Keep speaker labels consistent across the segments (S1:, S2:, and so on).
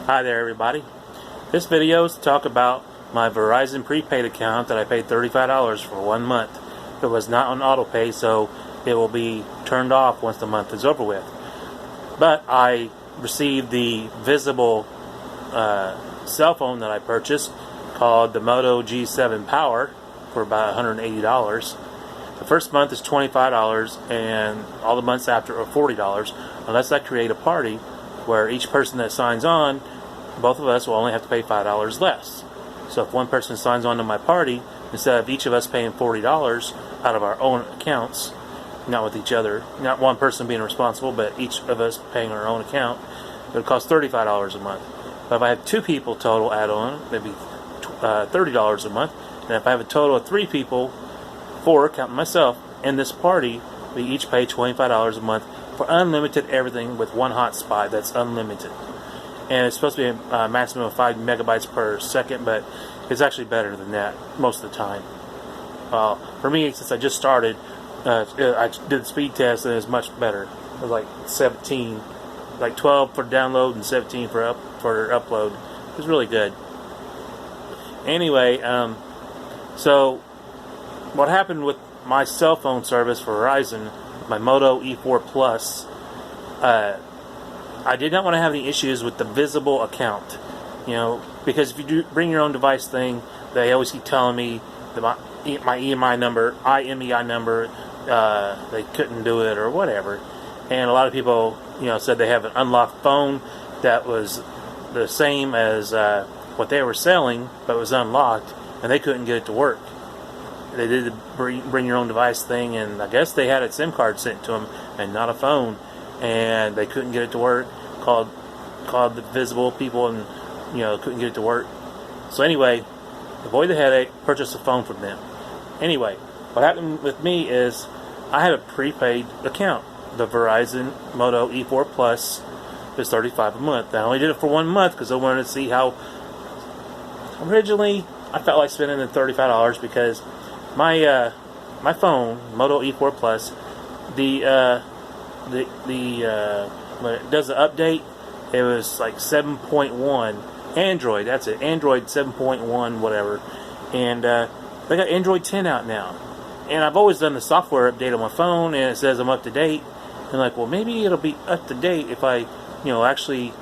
S1: Hi there everybody. This video is to talk about my Verizon prepaid account that I paid $35 for 1 month. It was not on auto pay, so it will be turned off once the month is over with. But I received the visible cell phone that I purchased called the Moto G7 Power for about $180. The first month is $25 and all the months after are $40 unless I create a party where each person that signs on, both of us will only have to pay $5 less. So if one person signs on to my party, instead of each of us paying $40 out of our own accounts, not with each other, not one person being responsible, but each of us paying our own account, it would cost $35 a month. But if I have 2 people total add on, it'd be $30 a month. And if I have a total of 3 people, 4, counting myself, in this party, we each pay $25 a month for unlimited everything with one hotspot that's unlimited. And it's supposed to be a maximum of 5 megabytes per second, but it's actually better than that most of the time. For me, since I just started, I did the speed test and it's much better. It was like 17, like 12 for download and 17 for upload. It was really good. Anyway, so what happened with my cell phone service for Verizon, my Moto E4 Plus, I did not want to have any issues with the visible account, because if you do bring your own device thing, they always keep telling me that my IMEI number, they couldn't do it or whatever. And a lot of people, said they have an unlocked phone that was the same as what they were selling, but it was unlocked, and they couldn't get it to work. They did the bring your own device thing, and I guess they had a SIM card sent to them and not a phone, and they couldn't get it to work. Called the visible people and couldn't get it to work. So anyway, to avoid the headache, purchased a phone from them. Anyway, what happened with me is I had a prepaid account. The Verizon Moto E4 Plus is $35 a month. I only did it for 1 month because I wanted to see how. Originally, I felt like spending the $35 because my phone Moto E4 Plus, when it does the update, it was like 7.1 Android. That's it, Android 7.1 whatever, and they got Android 10 out now. And I've always done the software update on my phone, and it says I'm up to date. And like, well, maybe it'll be up to date if I, actually,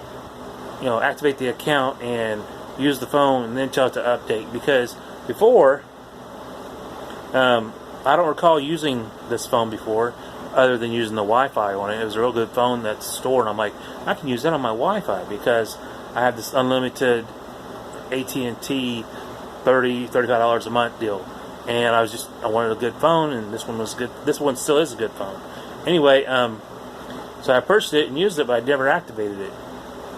S1: activate the account and use the phone and then tell it to update. Because before, I don't recall using this phone before, other than using the Wi-Fi on it. It was a real good phone that's stored, and I'm like, I can use that on my Wi-Fi because I have this unlimited AT&T $35 a month deal. And I wanted a good phone, and this one was good. This one still is a good phone. Anyway, so I purchased it and used it, but I never activated it.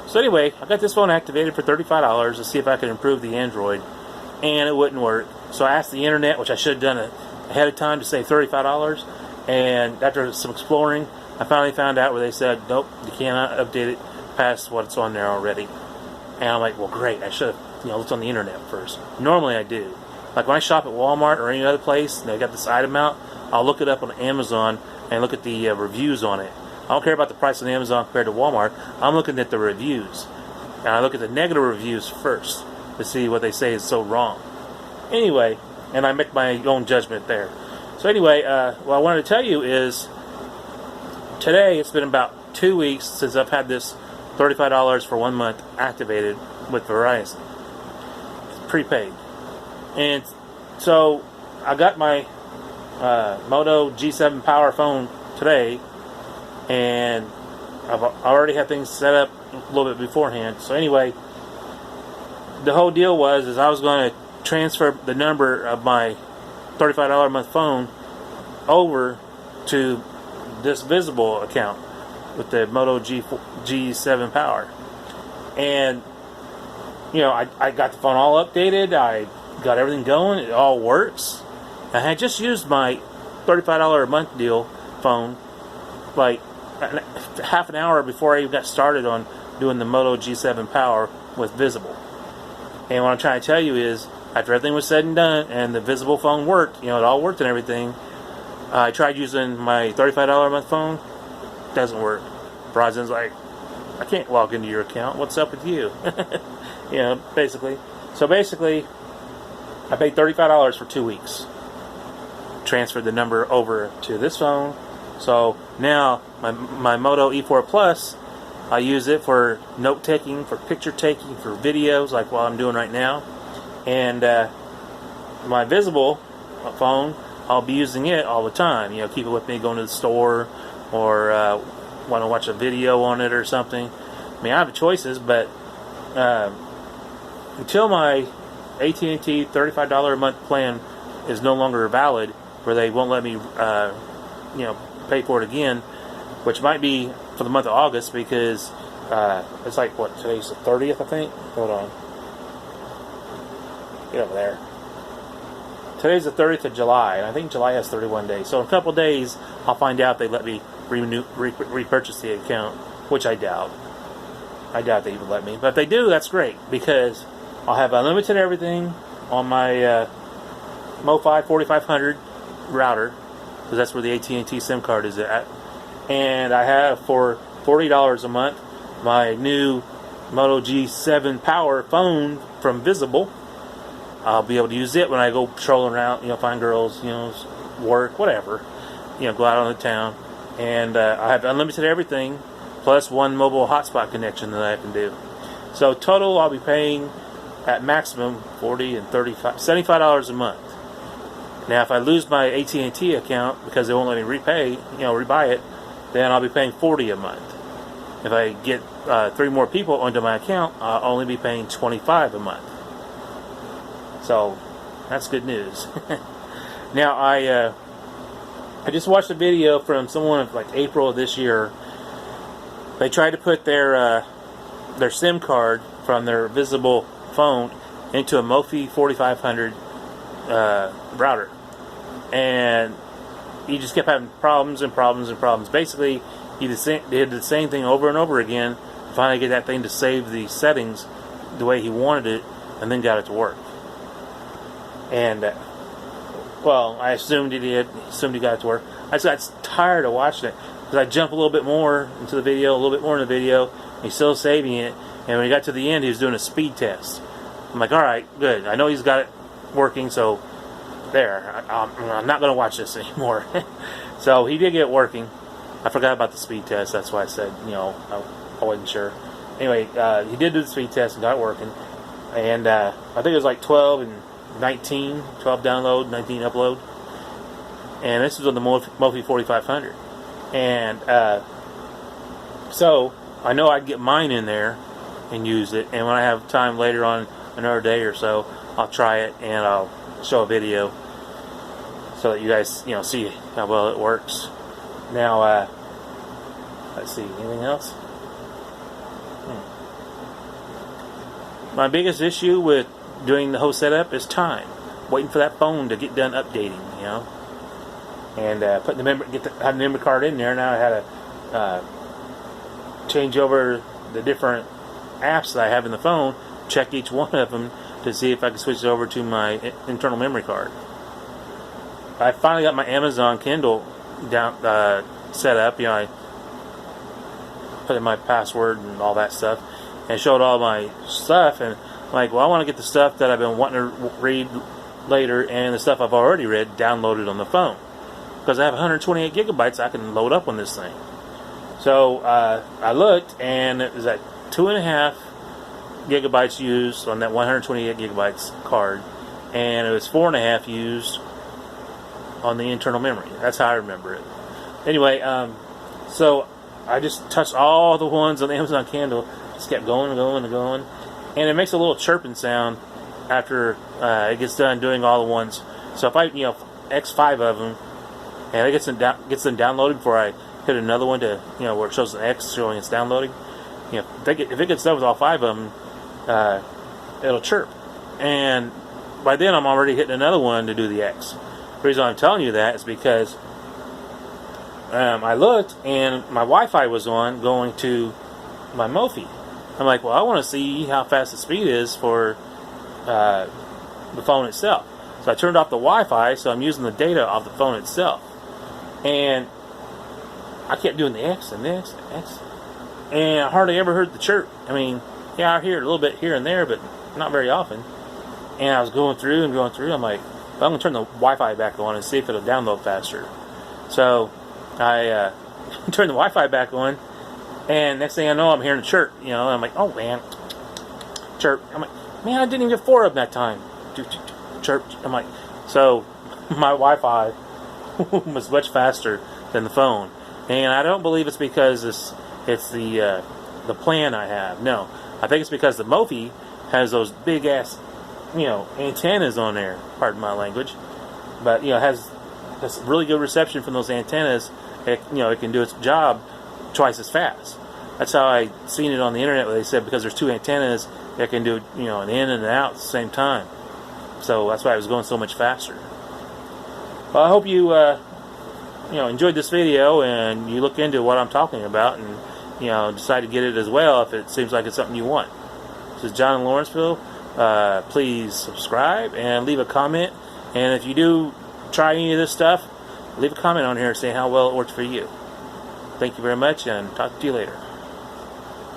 S1: So anyway, I got this phone activated for $35 to see if I could improve the Android, and it wouldn't work. So I asked the internet, which I should have done ahead of time, to save $35. And after some exploring, I finally found out where they said, nope, you cannot update it past what's on there already. And I'm like, well, great, I should have looked on the internet first. Normally I do. Like when I shop at Walmart or any other place, and they got this item out, I'll look it up on Amazon and look at the reviews on it. I don't care about the price on Amazon compared to Walmart. I'm looking at the reviews. And I look at the negative reviews first to see what they say is so wrong. Anyway, and I make my own judgment there. So anyway, what I wanted to tell you is today it's been about 2 weeks since I've had this $35 for 1 month activated with Verizon. It's prepaid. And so I got my Moto G7 Power phone today, and I've already had things set up a little bit beforehand. So anyway, the whole deal is I was going to transfer the number of my $35 a month phone over to this visible account with the Moto G7 Power. And I got the phone all updated, I got everything going, it all works. I had just used my $35 a month deal phone like half an hour before I even got started on doing the Moto G7 Power with visible. And what I'm trying to tell you is, after everything was said and done, and the visible phone worked, it all worked and everything, I tried using my $35 a month phone. Doesn't work. Verizon's like, I can't log into your account. What's up with you? You know, basically. So basically, I paid $35 for 2 weeks. Transferred the number over to this phone. So now my Moto E4 Plus, I use it for note taking, for picture taking, for videos like what I'm doing right now. And my visible phone, I'll be using it all the time. You know, keep it with me going to the store, or want to watch a video on it or something. I mean, I have choices, but until my AT&T $35 a month plan is no longer valid, where they won't let me, you know, pay for it again, which might be for the month of August, because it's like, what, today's the 30th, I think? Hold on. Get over there. Today's the 30th of July, and I think July has 31 days. So in a couple days, I'll find out if they let me repurchase the account, which I doubt. I doubt they even let me. But if they do, that's great, because I'll have unlimited everything on my MOFI 4500 router, because that's where the AT&T SIM card is at. And I have, for $40 a month, my new Moto G7 Power phone from Visible. I'll be able to use it when I go patrolling around, you know, find girls, you know, work, whatever. You know, go out on the town. And I have unlimited everything, plus one mobile hotspot connection that I can do. So total, I'll be paying at maximum $40 and $35, $75 a month. Now, if I lose my AT&T account because they won't let me rebuy it, then I'll be paying $40 a month. If I get 3 more people onto my account, I'll only be paying $25 a month. So that's good news. Now, I just watched a video from someone of like April of this year. They tried to put their SIM card from their Visible phone into a MOFI 4500 router, and he just kept having problems and problems and problems. Basically, he did the same thing over and over again to finally get that thing to save the settings the way he wanted it, and then got it to work. And well, I assumed he did. Assumed he got it to work. I just got tired of watching it, because I jump a little bit more into the video, a little bit more in the video. And he's still saving it, and when he got to the end, he was doing a speed test. I'm like, all right, good. I know he's got it working, so there. I'm not going to watch this anymore. So he did get it working. I forgot about the speed test. That's why I said, you know, I wasn't sure. Anyway, he did do the speed test and got it working. And I think it was like 12 and 19, 12 download, 19 upload. And this was on the MOFI 4500. And so I know I can get mine in there and use it. And when I have time later on, another day or so, I'll try it and I'll show a video so that you guys, you know, see how well it works. Now, let's see, anything else? My biggest issue with doing the whole setup is time. Waiting for that phone to get done updating, you know. And putting had the memory card in there. Now I had to change over the different apps that I have in the phone, check each one of them to see if I can switch it over to my internal memory card. I finally got my Amazon Kindle down set up. You know, I put in my password and all that stuff, and showed all my stuff. And I'm like, well, I want to get the stuff that I've been wanting to read later, and the stuff I've already read downloaded on the phone, because I have 128 gigabytes I can load up on this thing. So I looked, and it was at 2.5 gigabytes used on that 128 gigabytes card, and it was 4.5 used on the internal memory. That's how I remember it. Anyway, so I just touched all the ones on the Amazon Kindle, just kept going and going and going, and it makes a little chirping sound after it gets done doing all the ones. So if I, you know, X5 of them, and it gets them downloaded before I hit another one to, you know, where it shows an X showing it's downloading. You know, if it gets done with all 5 of them, it'll chirp, and by then I'm already hitting another one to do the X. The reason I'm telling you that is because I looked, and my Wi-Fi was on going to my MOFI. I'm like, well, I want to see how fast the speed is for the phone itself. So I turned off the Wi-Fi, so I'm using the data off the phone itself. And I kept doing the X and the X and the X. and I hardly ever heard the chirp. I mean, yeah, I hear it a little bit here and there, but not very often. And I was going through. I'm like, well, I'm going to turn the Wi-Fi back on and see if it'll download faster. So I turned the Wi-Fi back on, and next thing I know, I'm hearing a chirp. You know, and I'm like, oh man, chirp. I'm like, man, I didn't even get 4 of them that time. Chirp. I'm like, so my Wi-Fi was much faster than the phone, and I don't believe it's because it's the plan I have. No, I think it's because the MOFI has those big ass, you know, antennas on there. Pardon my language, but you know, it has really good reception from those antennas. It can do its job twice as fast. That's how I seen it on the internet, where they said because there's 2 antennas that can do, you know, an in and an out at the same time. So that's why it was going so much faster. Well, I hope you enjoyed this video and you look into what I'm talking about and, you know, decide to get it as well if it seems like it's something you want. This is John in Lawrenceville. Please subscribe and leave a comment. And if you do try any of this stuff, leave a comment on here saying how well it works for you. Thank you very much, and talk to you later.